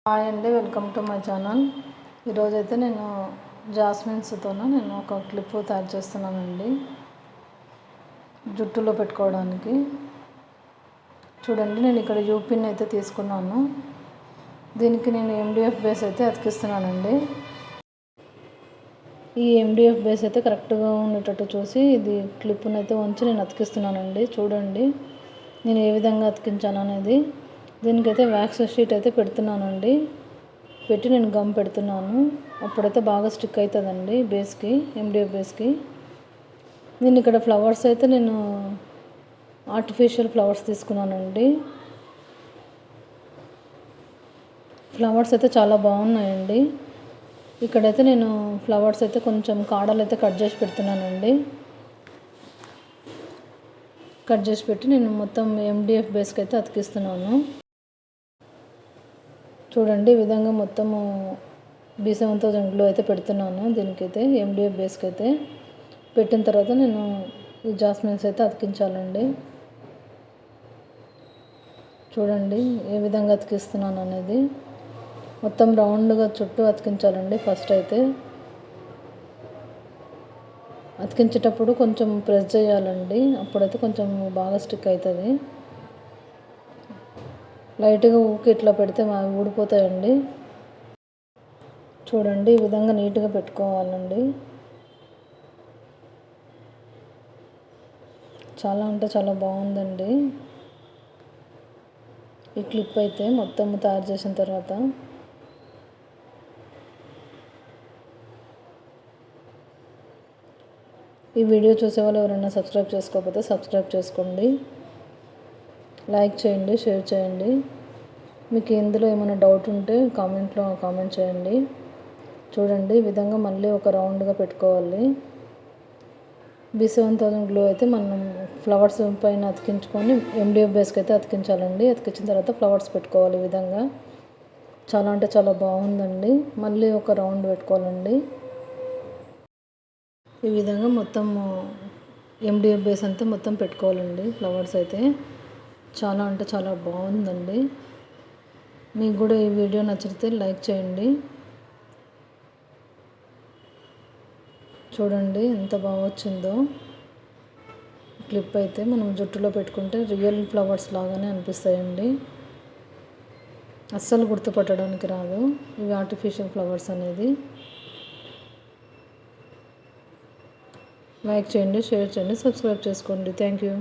Hi అండి, welcome to my channel. ఈరోజైతే నేను జాస్మిన్స్తో నేను ఒక క్లిప్ తయారు చేస్తున్నానండి జుట్టులో పెట్టుకోవడానికి. చూడండి, నేను ఇక్కడ యూపిన్ అయితే తీసుకున్నాను. దీనికి నేను ఎండిఎఫ్ బేస్ అయితే అతికిస్తున్నానండి. ఈ ఎండిఎఫ్ బేస్ అయితే కరెక్ట్గా ఉండేటట్టు చూసి ఇది క్లిప్ని అయితే ఉంచి నేను అతికిస్తున్నానండి. చూడండి నేను ఏ విధంగా అతికించాను అనేది. దీనికైతే వ్యాక్స్ షీట్ అయితే పెడుతున్నానండి. పెట్టి నేను గమ్ పెడుతున్నాను. అప్పుడైతే బాగా స్టిక్ అవుతుందండి బేస్కి, ఎండిఎఫ్ బేస్కి. నేను ఇక్కడ ఫ్లవర్స్ అయితే నేను ఆర్టిఫిషియల్ ఫ్లవర్స్ తీసుకున్నానండి. ఫ్లవర్స్ అయితే చాలా బాగున్నాయండి. ఇక్కడైతే నేను ఫ్లవర్స్ అయితే కొంచెం కాడలు అయితే కట్ చేసి పెడుతున్నానండి. కట్ చేసి పెట్టి నేను మొత్తం ఎండిఎఫ్ బేస్కి అయితే అతికిస్తున్నాను. చూడండి, ఈ విధంగా మొత్తము B7000 గ్లో అయితే పెడుతున్నాను. దీనికైతే ఎండిఎఫ్ బేస్కి అయితే పెట్టిన తర్వాత నేను ఈ జాస్మిన్స్ అయితే అతికించాలండి. చూడండి ఏ విధంగా అతికిస్తున్నాను అనేది. మొత్తం రౌండ్గా చుట్టూ అతికించాలండి. ఫస్ట్ అయితే అతికించేటప్పుడు కొంచెం ప్రెస్ చేయాలండి. అప్పుడైతే కొంచెం బాగా స్టిక్ అవుతుంది. లైట్గా ఊకి ఇట్లా పెడితే ఊడిపోతాయండి. చూడండి, ఈ విధంగా నీట్గా పెట్టుకోవాలండి. చాలా అంటే చాలా బాగుందండి ఈ క్లిప్ అయితే మొత్తం తయారు చేసిన తర్వాత. ఈ వీడియో చూసే వాళ్ళు ఎవరైనా సబ్స్క్రైబ్ చేసుకోకపోతే సబ్స్క్రైబ్ చేసుకోండి, లైక్ చేయండి, షేర్ చేయండి. మీకు ఇందులో ఏమైనా డౌట్ ఉంటే కామెంట్లో కామెంట్ చేయండి. చూడండి, ఈ విధంగా మళ్ళీ ఒక రౌండ్గా పెట్టుకోవాలి. B7000 గ్లో అయితే మనం ఫ్లవర్స్ పైన అతికించుకొని ఎండిఎఫ్ బేస్కి అయితే అతికించాలండి. అతికించిన తర్వాత ఫ్లవర్స్ పెట్టుకోవాలి. ఈ విధంగా చాలా అంటే చాలా బాగుందండి. మళ్ళీ ఒక రౌండ్ పెట్టుకోవాలండి. ఈ విధంగా మొత్తం ఎండిఎఫ్ బేస్ అంతా మొత్తం పెట్టుకోవాలండి. ఫ్లవర్స్ అయితే చాలా అంటే చాలా బాగుందండి. మీకు కూడా ఈ వీడియో నచ్చితే లైక్ చేయండి. చూడండి ఎంత బాగా వచ్చిందో క్లిప్ అయితే. మనం జుట్టులో పెట్టుకుంటే రియల్ ఫ్లవర్స్ లాగానే అనిపిస్తాయండి. అస్సలు గుర్తుపట్టడానికి రాదు ఇవి ఆర్టిఫిషియల్ ఫ్లవర్స్ అనేది. లైక్ చేయండి, షేర్ చేయండి, సబ్స్క్రైబ్ చేసుకోండి. Thank you.